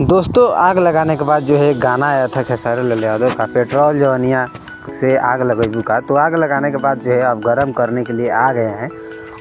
दोस्तों आग लगाने के बाद जो है गाना आया था खेसारी लाल यादव का पेट्रोल जवनिया से आग लगेबू का। तो आग लगाने के बाद जो है अब गर्म करने के लिए आ गए हैं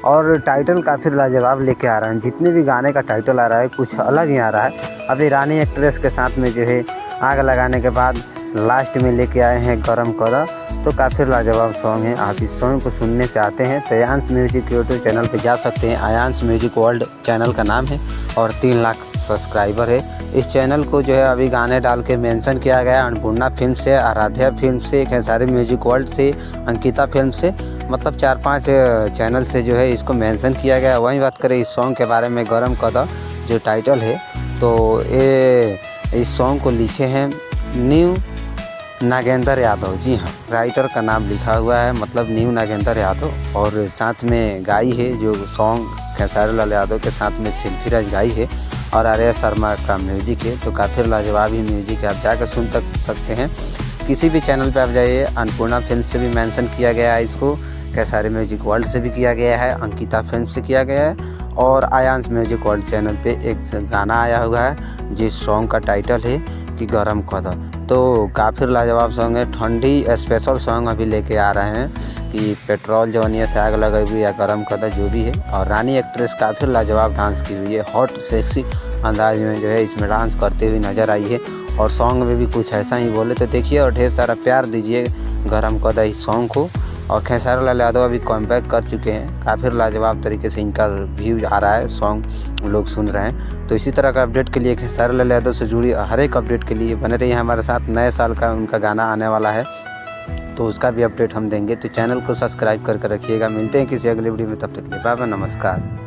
और टाइटल काफ़ी लाजवाब लेके आ रहे हैं। जितने भी गाने का टाइटल आ रहा है कुछ अलग ही आ रहा है। अभी रानी एक्ट्रेस के साथ में जो है आग लगाने के बाद लास्ट में लेके आए हैं गरम करा। तो काफ़ी लाजवाब सॉन्ग है। आप इस सॉन्ग को सुनने चाहते हैं तो आयांश म्यूजिक यूट्यूब चैनल पर जा सकते हैं। आयांश म्यूजिक वर्ल्ड चैनल का नाम है और 3 लाख सब्सक्राइबर है। इस चैनल को जो है अभी गाने डाल के मेंशन किया गया है। अन्नपूर्णा फिल्म से, आराध्या फिल्म से, खेसारी म्यूजिक वर्ल्ड से, अंकिता फिल्म से, मतलब 4-5 चैनल से जो है इसको मेंशन किया गया है। वहीं बात करें इस सॉन्ग के बारे में, गरम कदा जो टाइटल है, तो ये इस सॉन्ग को लिखे हैं न्यू नागेंद्र यादव। जी हाँ, राइटर का नाम लिखा हुआ है, मतलब न्यू नागेंद्र यादव। और साथ में गाई है जो सॉन्ग खेसारी लाल यादव के साथ में शिल्पी राज गाई है और आर्या शर्मा का म्यूजिक है। तो काफ़ी लाजवाब ही म्यूजिक है, आप जाकर सुन सकते हैं। किसी भी चैनल पे आप जाइए, अन्नपूर्णा फिल्म से भी मेंशन किया गया है इसको, खेसारी म्यूजिक वर्ल्ड से भी किया गया है, अंकिता फिल्म से किया गया है और आयांश म्यूजिक वर्ल्ड चैनल पे एक गाना आया हुआ है जिस सॉन्ग का टाइटल है कि गरम कदम। तो काफ़ी लाजवाब सॉन्ग है। ठंडी स्पेशल सॉन्ग अभी लेके आ रहे हैं कि पेट्रोल जवनिया से आग लगाई या गरम कदा जो भी है। और रानी एक्ट्रेस काफ़ी लाजवाब डांस की हुई है, हॉट सेक्सी अंदाज में जो है इसमें डांस करते हुए नज़र आई है। और सॉन्ग में भी कुछ ऐसा ही बोले तो देखिए और ढेर सारा प्यार दीजिए गरम कदा इस सॉन्ग को। और खेसारी लाल यादव अभी कमबैक कर चुके हैं, काफ़ी लाजवाब तरीके से इनका व्यूज आ रहा है, सॉन्ग लोग सुन रहे हैं। तो इसी तरह का अपडेट के लिए, खेसारी लाल यादव से जुड़ी हर एक अपडेट के लिए बने रहिए हमारे साथ। नए साल का उनका गाना आने वाला है तो उसका भी अपडेट हम देंगे। तो चैनल को सब्सक्राइब करके रखिएगा। मिलते हैं किसी अगले वीडियो में, तब तक के लिए बाय बाय, नमस्कार।